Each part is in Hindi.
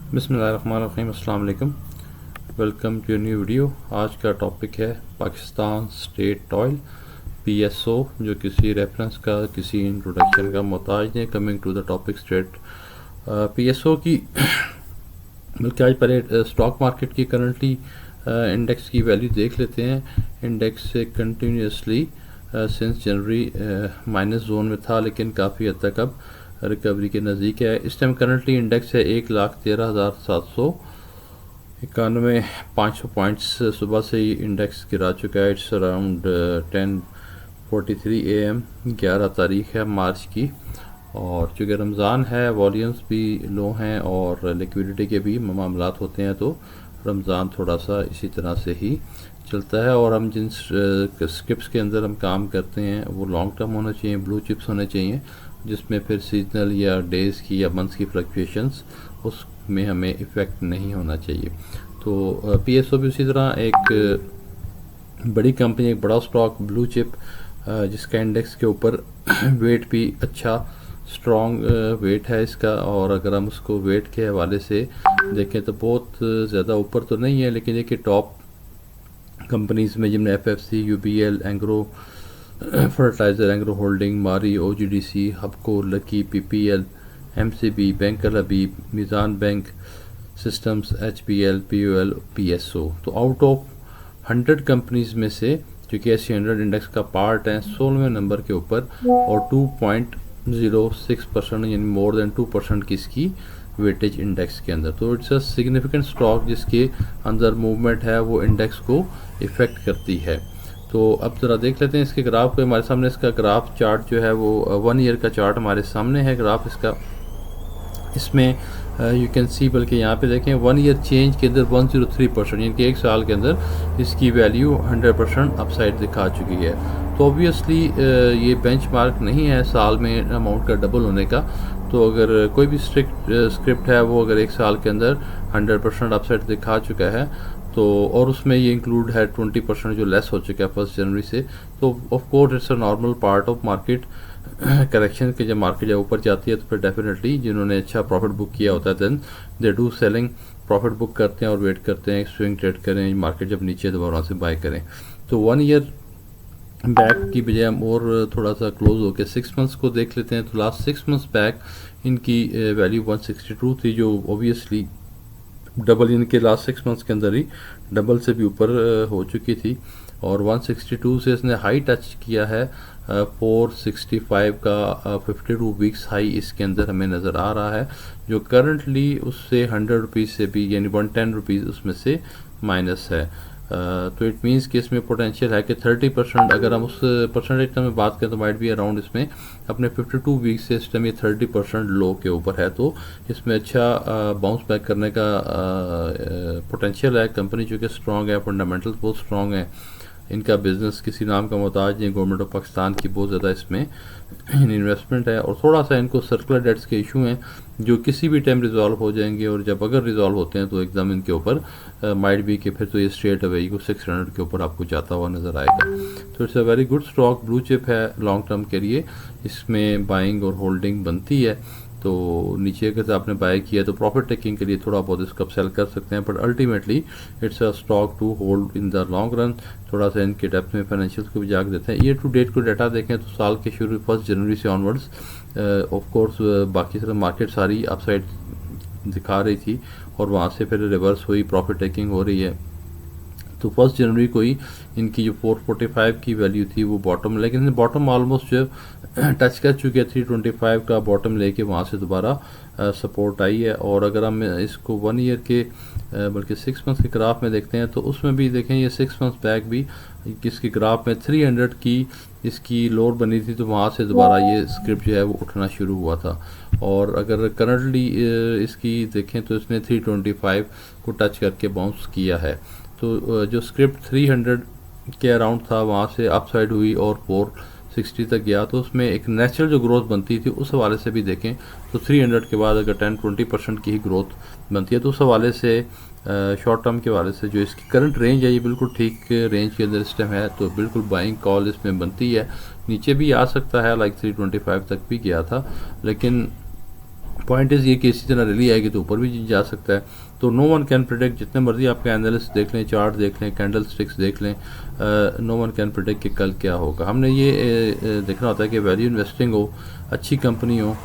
बिस्मिल्लाहिर्रहमानिर्रहीम, अस्सलाम वालेकुम। Welcome to new video. आज का टॉपिक है पाकिस्तान स्टेट ऑयल PSO, जो किसी रेफरेंस का किसी इंट्रोडक्शन का मोहताज नहीं। Coming to the topic state PSO की बल्कि आज पहले स्टॉक मार्केट की करंटली इंडेक्स की वैल्यू देख लेते हैं। इंडेक्स से कंटिन्यूसली सिंस जनवरी माइनस जोन में था, लेकिन काफ़ी हद तक अब रिकवरी के नज़दीक है। इस टाइम करंटली इंडेक्स है 1,13,791, 500 पॉइंट्स सुबह से ही इंडेक्स गिरा चुका है। इट्स अराउंड 10:43 AM, 11 तारीख है मार्च की। और चूँकि रमज़ान है, वॉल्यूम्स भी लो हैं और लिक्विडिटी के भी मामलात होते हैं, तो रमज़ान थोड़ा सा इसी तरह से ही चलता है। और हम जिन स्क्रिप्ट्स के अंदर हम काम करते हैं वो लॉन्ग टर्म होना चाहिए, ब्लू चिप्स होने चाहिए, जिसमें फिर सीजनल या डेज़ की या मंथ्स की फ्लक्चुएशंस उसमें हमें इफ़ेक्ट नहीं होना चाहिए। तो PSO भी उसी तरह एक बड़ी कंपनी, एक बड़ा स्टॉक, ब्लू चिप, जिसका इंडेक्स के ऊपर वेट भी अच्छा स्ट्रॉन्ग वेट है इसका। और अगर हम उसको वेट के हवाले से देखें तो बहुत ज़्यादा ऊपर तो नहीं है, लेकिन देखिए टॉप कंपनीज़ में जिनमें FFC, UBL, Engro fertiliser, Engro holding, Mari, OGDC, Hubco, Lucky, PPL, MCB, bank Al Habib, Meezan bank Systems, HPL, POL, PSO। तो आउट ऑफ 100 कंपनीज़ में से जो कि SC 100 इंडेक्स का पार्ट है, 16वें नंबर के ऊपर और 2.06% यानी मोर देन 2% की इसकी वेटेज इंडेक्स के अंदर। तो इट्स अ सिग्निफिकेंट स्टॉक जिसके अंदर मूवमेंट है वो इंडेक्स को इफ़ेक्ट करती है। तो अब ज़रा देख लेते हैं इसके ग्राफ को। हमारे सामने इसका ग्राफ चार्ट जो है वो 1 ईयर का चार्ट हमारे सामने है ग्राफ इसका। इसमें यू कैन सी, बल्कि यहाँ पे देखें 1 ईयर चेंज के अंदर 103%, यानी कि एक साल के अंदर इसकी वैल्यू 100% अपसाइड दिखा चुकी है। तो ऑब्वियसली ये बेंचमार्क नहीं है साल में अमाउंट का डबल होने का। तो अगर कोई भी स्क्रिप्ट है वो अगर एक साल के अंदर 100% अपसाइड दिखा चुका है, तो और उसमें ये इंक्लूड है 20% जो लेस हो चुका है 1 जनवरी से, तो of course it's a normal part of market correction के। जब मार्केट जब ऊपर जाती है तो फिर डेफिनेटली जिन्होंने अच्छा प्रॉफिट बुक किया होता है then they do selling, profit book करते हैं और वेट करते हैं स्विंग ट्रेड करें, मार्केट जब नीचे दोबारा से बाय करें। तो 1 ईयर बैक की बजाय हम और थोड़ा सा क्लोज होकर 6 मंथ्स को देख लेते हैं। तो लास्ट 6 मंथ्स बैक इनकी वैल्यू 162 थी, जो ओबियसली डबल इनके लास्ट 6 मंथ्स के अंदर ही डबल से भी ऊपर हो चुकी थी। और 162 से इसने हाई टच किया है 465 का 52 वीक्स हाई इसके अंदर हमें नज़र आ रहा है, जो करंटली उससे 100 रुपीज़ से भी यानी 110 रुपीज़ उसमें से माइनस है। तो इट मीन्स कि इसमें पोटेंशियल है कि 30%, अगर हम उस परसेंटेज में बात करें तो माइट भी अराउंड इसमें अपने 52 वीक से इस टाइम ये 30% लो के ऊपर है। तो इसमें अच्छा बाउंस बैक करने का पोटेंशियल है। कंपनी जो कि स्ट्रॉन्ग है, फंडामेंटल्स बहुत स्ट्रॉन्ग है, इनका बिज़नेस किसी नाम का मोहताज नहीं। गवर्नमेंट ऑफ पाकिस्तान की बहुत ज़्यादा इसमें इन्वेस्टमेंट है और थोड़ा सा इनको सर्कुलर डेट्स के इशू हैं जो किसी भी टाइम रिजॉल्व हो जाएंगे, और जब अगर रिजॉल्व होते हैं तो एकदम इनके ऊपर माइट भी कि फिर तो ये स्ट्रेट अवे को 600 के ऊपर आपको जाता हुआ नज़र आएगा। तो it's a very good stock, blue chip है लॉन्ग टर्म के लिए, इसमें बाइंग और होल्डिंग बनती है। तो नीचे अगर आपने बाय किया तो प्रॉफिट टेकिंग के लिए थोड़ा बहुत इसको आप सेल कर सकते हैं, but ultimately it's a stock to hold in the long run. थोड़ा सा इनके डेप्थ में फाइनेंशियल्स को भी जाग देते हैं। ईयर टू डेट को डाटा देखें तो साल के शुरू 1 जनवरी से ऑनवर्ड्स ऑफ कोर्स बाकी सारा मार्केट सारी अपसाइड दिखा रही थी और वहाँ से फिर रिवर्स हुई, प्रॉफिट टेकिंग हो रही है। तो 1 जनवरी को ही इनकी जो 445 की वैल्यू थी वो बॉटम, लेकिन बॉटम ऑलमोस्ट जो टच कर चुके हैं 325 का बॉटम लेके वहाँ से दोबारा सपोर्ट आई है। और अगर हम इसको 1 ईयर के बल्कि 6 मंथ्स के ग्राफ में देखते हैं तो उसमें भी देखें ये 6 मंथ्स बैक भी इसके ग्राफ में 300 की इसकी लोअर बनी थी, तो वहाँ से दोबारा ये स्क्रिप्ट जो है वो उठना शुरू हुआ था। और अगर करंटली इसकी देखें तो इसने 325 को टच करके बाउंस किया है। तो जो स्क्रिप्ट 300 के अराउंड था वहाँ से अपसाइड हुई और 460 तक गया, तो उसमें एक नेचुरल जो ग्रोथ बनती थी उस हवाले से भी देखें तो 300 के बाद अगर 10-20% की ही ग्रोथ बनती है तो उस हवाले से शॉर्ट टर्म के हवाले से जो इसकी करंट रेंज है ये बिल्कुल ठीक रेंज के अंदर इस टाइम है। तो बिल्कुल बाइंग कॉल इसमें बनती है। नीचे भी आ सकता है, लाइक 325 तक भी गया था, लेकिन पॉइंट इज़ ये कि इसी तरह रैली आएगी तो ऊपर भी जा सकता है। तो नो वन कैन प्रिडिक्ट, जितने मर्जी आपके एनालिस्ट देख लें, चार्ट देख लें, कैंडल स्टिक्स देख लें, नो वन कैन प्रिडिक्ट कि कल क्या होगा। हमने ये देखना होता है कि वैल्यू इन्वेस्टिंग हो, अच्छी कंपनी हो,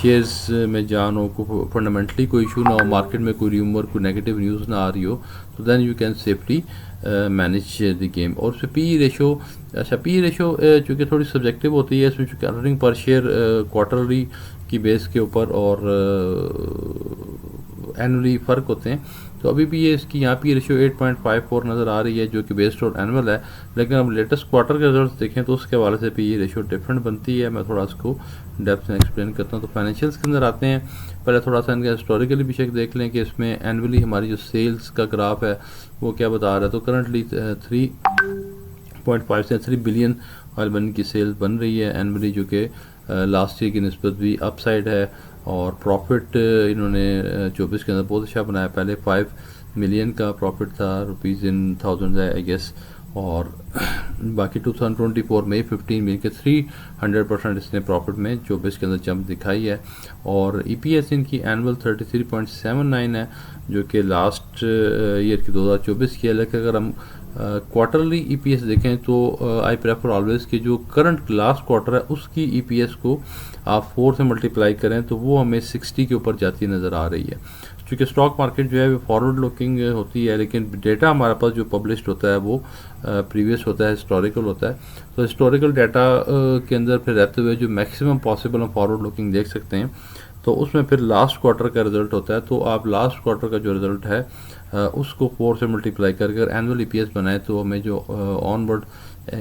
शेयर्स में जान हो, को फंडामेंटली कोई इशू ना हो, मार्केट में कोई र्यूमर, कोई नेगेटिव न्यूज़ ना आ रही हो, तो then you can safely manage the game. और उसमें पी रेशो, अच्छा पी रेशो चूँकि थोड़ी सब्जेक्टिव होती है, इसमें चूँकि अर्निंग पर शेयर क्वार्टरली की बेस के ऊपर और एनुअली फ़र्क होते हैं, तो अभी भी ये इसकी यहाँ पी रेशियो 8.54 नज़र आ रही है जो कि बेस्ड और एनुअल है। लेकिन अब लेटेस्ट क्वार्टर के रिजल्ट्स देखें तो उसके हवाले से पी रेशियो डिफरेंट बनती है। मैं थोड़ा इसको डेप्थ में एक्सप्लेन करता हूँ। तो फाइनेंशियल्स के अंदर आते हैं, पहले थोड़ा सा इनका हिस्टोरिकली भी चेक देख लें कि इसमें एनुअली हमारी जो सेल्स का ग्राफ है वो क्या बता रहा है। तो करंटली 3.5 से 3 बिलियन ऑयल बर्निंग की सेल बन रही है एनुअली, जो कि लास्ट ईयर की निस्बत भी अपसाइड है। और प्रॉफिट इन्होंने 24 के अंदर बहुत अच्छा बनाया। पहले 5 मिलियन का प्रॉफिट था, रुपीज़ इन थाउजेंड है आई गेस, और बाकी 2024 में 15 मिलियन के 300% इसने प्रॉफिट में 24 के अंदर जंप दिखाई है। और EPS इनकी एनुअल 33.79 है जो कि लास्ट ईयर की 2024 की है। लेकिन अगर हम क्वार्टरली EPS देखें तो आई प्रेफर ऑलवेज कि जो करंट लास्ट क्वार्टर है उसकी EPS को आप 4 से मल्टीप्लाई करें तो वो हमें 60 के ऊपर जाती नज़र आ रही है। क्योंकि स्टॉक मार्केट जो है वो फॉरवर्ड लुकिंग होती है, लेकिन डेटा हमारे पास जो पब्लिश्ड होता है वो प्रीवियस होता है, हिस्टोरिकल होता है। तो हिस्टोरिकल डाटा के अंदर फिर रहते हुए जो मैक्सिमम पॉसिबल हम फॉरवर्ड लुकिंग देख सकते हैं, तो उसमें फिर लास्ट क्वार्टर का रिजल्ट होता है। तो आप लास्ट क्वार्टर का जो रिजल्ट है उसको 4 से मल्टीप्लाई करके अगर एनुअल EPS बनाए तो हमें जो ऑनवर्ड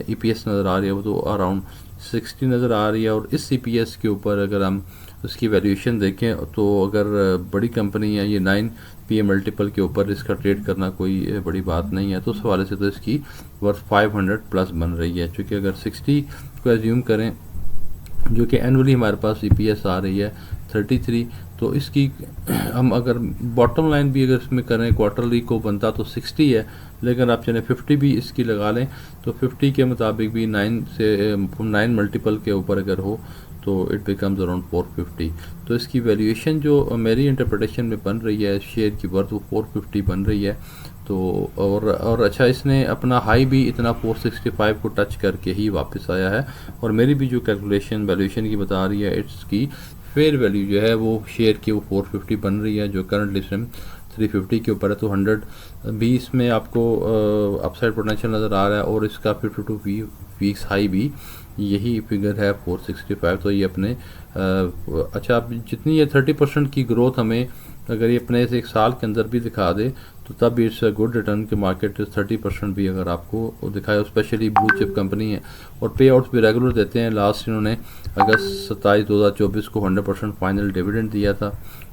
EPS नज़र आ रही है वो तो अराउंड 60 नज़र आ रही है। और इस EPS के ऊपर अगर हम उसकी वैल्यूएशन देखें तो अगर बड़ी कंपनी है ये 9 PA मल्टीपल के ऊपर इसका ट्रेड करना कोई बड़ी बात नहीं है। तो उस हवाले से तो इसकी वर्थ 500 प्लस बन रही है। चूँकि अगर 60 को एज्यूम करें जो कि एनुअली हमारे पास EPS आ रही है 33, तो इसकी हम अगर बॉटम लाइन भी अगर इसमें करें क्वार्टरली को बनता तो 60 है, लेकिन आप चलें 50 भी इसकी लगा लें तो 50 के मुताबिक भी 9 मल्टीपल के ऊपर अगर हो तो इट बिकम्स अराउंड 450। तो इसकी वैल्यूएशन जो मेरी इंटरप्रिटेशन में बन रही है शेयर की वर्थ वो 450 बन रही है। तो और अच्छा इसने अपना हाई भी इतना 465 को टच करके ही वापस आया है। और मेरी भी जो कैलकुलेशन वैल्यूएशन की बता रही है इसकी फेयर वैल्यू जो है वो शेयर की वो 450 बन रही है, जो करंटली 350 के ऊपर है। तो 100 भी इसमें आपको अपसाइड पोटेंशियल नज़र आ रहा है। और इसका 52 वीक्स हाई भी यही फिगर है 465। तो ये अपने अच्छा जितनी ये 30% की ग्रोथ हमें अगर ये अपने से एक साल के अंदर भी दिखा दे तो तब भी इट्स गुड रिटर्न के मार्केट 30% भी अगर आपको दिखाए, स्पेशली ब्लू चिप कंपनी है। और पे आउट्स भी रेगुलर देते हैं। लास्ट इन्होंने अगस्त 27 2024 को 100% फाइनल डिविडेंड दिया था।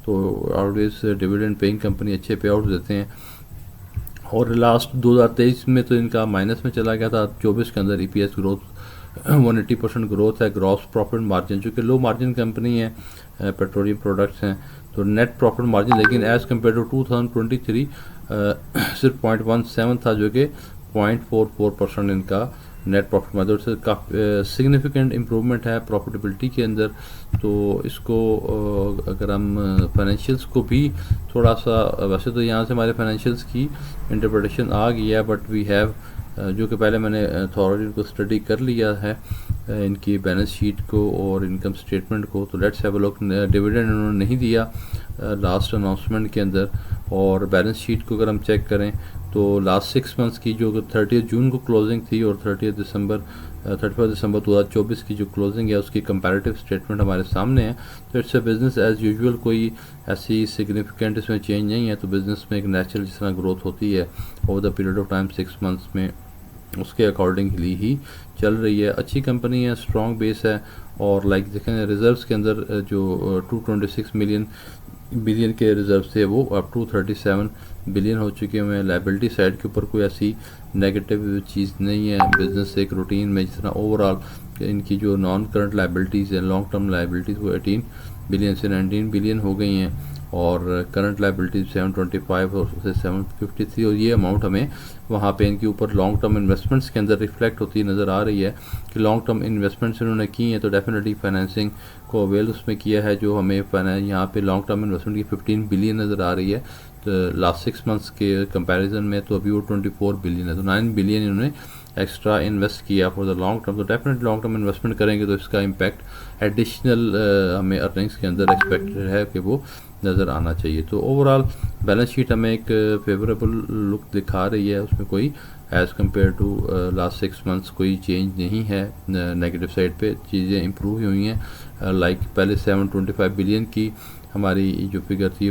तो ऑलवेज डिविडेंड पेइंग कंपनी अच्छे पे आउट्स देते हैं। और लास्ट 2023 में तो इनका माइनस में चला गया था। 24 के अंदर EPS ग्रोथ 180% ग्रोथ है। ग्रॉस प्रॉफिट मार्जिन चूँकि लो मार्जिन कंपनी है, पेट्रोलियम प्रोडक्ट्स हैं, तो नेट प्रॉफिट मार्जिन लेकिन एज़ कम्पेयर टू 2023 सिर्फ 0.17 था जो कि 0.44% इनका नेट प्रॉफिट मार्जिन से काफ़ी सिग्निफिकेंट इम्प्रूवमेंट है प्रॉफिटेबिलिटी के अंदर। तो इसको अगर हम फाइनेंशियल्स को भी थोड़ा सा, वैसे तो यहाँ से हमारे फाइनेंशियल्स की इंटरप्रिटेशन आ गई है, बट वी हैव जो कि पहले मैंने थॉरली को स्टडी कर लिया है इनकी बैलेंस शीट को और इनकम स्टेटमेंट को। तो let's have a look. Dividend उन्होंने नहीं दिया लास्ट अनाउंसमेंट के अंदर। और बैलेंस शीट को अगर हम चेक करें तो लास्ट 6 मंथ्स की जो 30 जून को क्लोजिंग थी और 31 दिसंबर 2024 की जो क्लोजिंग है उसकी कंपैरेटिव स्टेटमेंट हमारे सामने है। तो it's a business as usual, कोई ऐसी सिग्निफिकेंट इसमें चेंज नहीं है। तो बिज़नेस में एक नेचुरल जिस तरह ग्रोथ होती है over the period of time 6 months में, उसके अकॉर्डिंगली ही चल रही है। अच्छी कंपनी है, स्ट्रॉन्ग बेस है। और लाइक देखें रिजर्व्स के अंदर जो 226 बिलियन के रिजर्व थे वो अब 237 बिलियन हो चुके हैं। लाइबिलिटी साइड के ऊपर कोई ऐसी नेगेटिव चीज़ नहीं है। बिजनेस एक रूटीन में जिस तरह ओवरऑल इनकी जो नॉन करंट लाइबिलिटीज़ हैं, लॉन्ग टर्म लाइबिलिटीज़ वो 18 बिलियन से 19 बिलियन हो गई हैं। और करंट लाइबिलिटीज 725 और उससे 753, और ये अमाउंट हमें वहाँ पे इनके ऊपर लॉन्ग टर्म इन्वेस्टमेंट्स के अंदर रिफ्लेक्ट होती नज़र आ रही है कि लॉन्ग टर्म इन्वेस्टमेंट्स इन्होंने की हैं, तो डेफिनेटली फाइनेंसिंग को अवेल उसमें किया है, जो हमें यहाँ पे लॉन्ग टर्म इन्वेस्टमेंट की 15 बिलियन नज़र आ रही है तो लास्ट 6 मंथ्स के कंपैरिजन में, तो अभी वो 24 बिलियन है, तो 9 बिलियन इन्होंने एक्स्ट्रा इन्वेस्ट किया फॉर द लॉन्ग टर्म। तो डेफिनेटली लॉन्ग टर्म इन्वेस्टमेंट करेंगे तो इसका इम्पैक्ट एडिशनल हमें अर्निंग्स के अंदर एक्सपेक्टेड है कि वो नज़र आना चाहिए। तो ओवरऑल बैलेंस शीट हमें एक फेवरेबल लुक दिखा रही है, उसमें कोई as compare to last 6 months कोई चेंज नहीं है, नेगेटिव साइड पे चीज़ें इम्प्रूव हुई हैं। लाइक पहले 725 बिलियन की हमारी जो फिगर थी,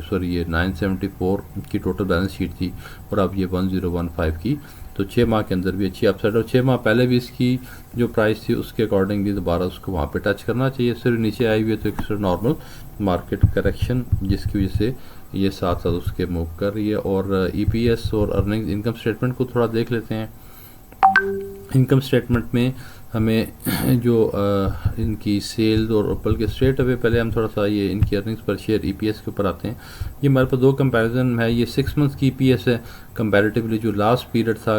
सॉरी ये 974 की टोटल बैलेंस शीट थी, और अब ये 1015 की, तो 6 माह के अंदर भी अच्छी अपसाइड, और 6 माह पहले भी इसकी जो प्राइस थी उसके अकॉर्डिंगली दोबारा उसको वहाँ पे टच करना चाहिए। सिर्फ नीचे आई हुई है तो एक नॉर्मल मार्केट करेक्शन जिसकी वजह से ये साथ साथ उसके मूव कर रही है। और EPS और अर्निंग इनकम स्टेटमेंट को थोड़ा देख लेते हैं। इनकम स्टेटमेंट में हमें जो इनकी सेल्स और बल्कि स्ट्रेट अवे पहले हम थोड़ा सा ये इनकी अर्निंग्स पर शेयर EPS के ऊपर आते हैं। ये हमारे पास दो कंपैरिजन है, ये 6 मंथ्स की EPS है कंपैरेटिवली जो लास्ट पीरियड था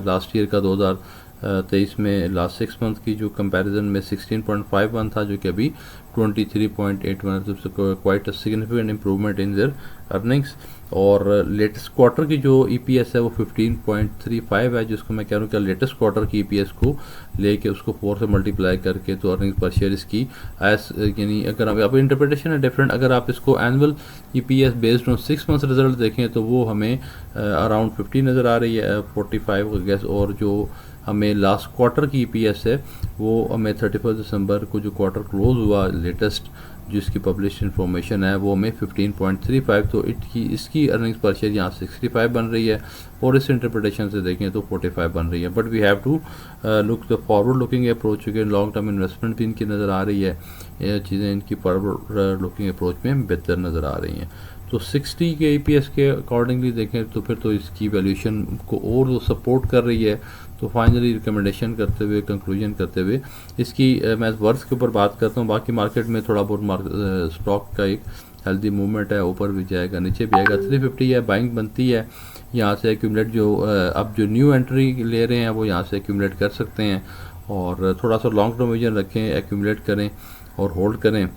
लास्ट ईयर का 2023 में, लास्ट 6 मंथ की जो कंपैरिजन में 16.51 था, जो कि अभी 23.81, तो quite a significant improvement in their earnings. और लेटेस्ट क्वार्टर की जो EPS है वो 15.35 है, जिसको मैं कह रहा हूँ कि लेटेस्ट क्वार्टर की EPS को लेके उसको 4 से मल्टीप्लाई करके तो अर्निंग्स पर शेयर इसकी एस, यानी अगर आप इंटरप्रिटेशन है डिफरेंट, अगर आप इसको annual EPS based on 6 months result देखें तो वो हमें अराउंड 50 नज़र आ रही है, 45 गैस, और जो हमें लास्ट क्वार्टर की EPS है वो हमें 31 दिसंबर को जो क्वार्टर क्लोज हुआ लेटेस्ट जिसकी पब्लिश इन्फॉर्मेशन है वो हमें 15.35, तो इसकी अर्निंग्स पर शेयर यहाँ 65 बन रही है, और इस इंटरप्रिटेशन से देखें तो 45 बन रही है। But we have to look the forward looking approach, के लॉन्ग टर्म इन्वेस्टमेंट भी इनकी नज़र आ रही है, ये चीज़ें इनकी फॉरवर्ड लुकिंग अप्रोच में बेहतर नज़र आ रही हैं। तो 60 के EPS के अकॉर्डिंगली देखें तो फिर तो इसकी वैल्यूएशन को और सपोर्ट कर रही है। तो फाइनली रिकमेंडेशन करते हुए, कंक्लूजन करते हुए, इसकी मैं वर्थ के ऊपर बात करता हूँ। बाकी मार्केट में थोड़ा बहुत स्टॉक का एक हेल्दी मूवमेंट है, ऊपर भी जाएगा नीचे भी आएगा। 350 है, बाइंग बनती है, यहाँ से एक्यूमुलेट जो अब जो न्यू एंट्री ले रहे हैं वो यहाँ से एक्यूमुलेट कर सकते हैं, और थोड़ा सा लॉन्ग टर्म विजन रखें, एक्यूमुलेट करें और होल्ड करें।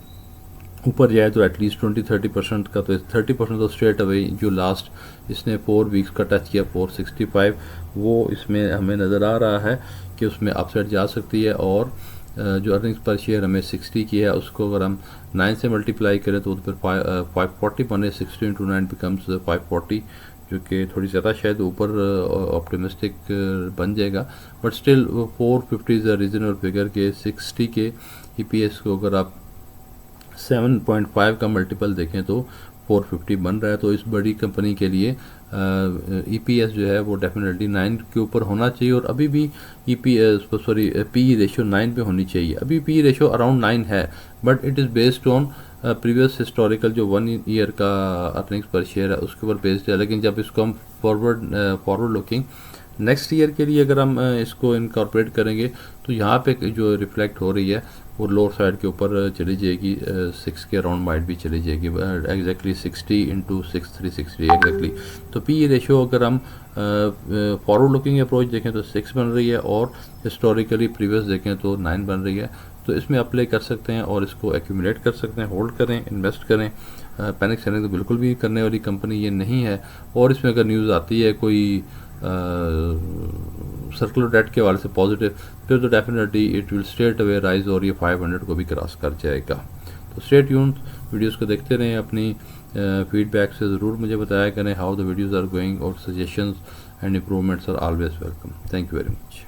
ऊपर जाए तो एटलीस्ट 20-30% का, तो 30% तो स्ट्रेट अवे जो लास्ट इसने 4 वीक्स का टच किया 465, वो इसमें हमें नज़र आ रहा है कि उसमें अपसाइड जा सकती है। और जो अर्निंग्स पर शेयर हमें 60 की है, उसको अगर हम 9 से मल्टीप्लाई करें तो फिर 540 बने, 60 × 9 बिकम्स 540, जो कि थोड़ी ज़्यादा शायद ऊपर ऑप्टिमिस्टिक बन जाएगा, but still 450 is a reasonable figure के 60 के EPS को अगर आप 7.5 का मल्टीपल देखें तो 450 बन रहा है। तो इस बड़ी कंपनी के लिए EPS जो है वो डेफिनेटली 9 के ऊपर होना चाहिए, और अभी भी PE रेशियो 9 पे होनी चाहिए। अभी PE रेशियो अराउंड 9 है, but it is based on previous historical जो 1 ईयर का अर्निंग्स पर शेयर है उसके ऊपर बेस्ड है। लेकिन जब इसको हम फॉरवर्ड लुकिंग नेक्स्ट ईयर के लिए अगर हम इसको इनकॉर्पोरेट करेंगे तो यहाँ पे जो रिफ्लेक्ट हो रही है वो लोअर साइड के ऊपर चली जाएगी, 6 के अराउंड माइट भी चली जाएगी, एग्जैक्टली 60 × 6 360 एग्जैक्टली। तो PE रेशियो अगर हम फॉरवर्ड लुकिंग अप्रोच देखें तो 6 बन रही है, और हिस्टोरिकली प्रीवियस देखें तो 9 बन रही है। तो इसमें अप्लाई कर सकते हैं और इसको एक्यूमुलेट कर सकते हैं, होल्ड करें, इन्वेस्ट करें। पैनिक सेलिंग तो बिल्कुल भी करने वाली कंपनी ये नहीं है। और इसमें अगर न्यूज़ आती है कोई सर्कुलर डेट के वाले से पॉजिटिव, फिर तो definitely it will straight away rise, और ये 500 को भी क्रॉस कर जाएगा। तो स्टे ट्यून्ड, वीडियोस को देखते रहें, अपनी फीडबैक से ज़रूर मुझे बताया करें how the videos are going, और suggestions and improvements are always welcome. Thank you very much.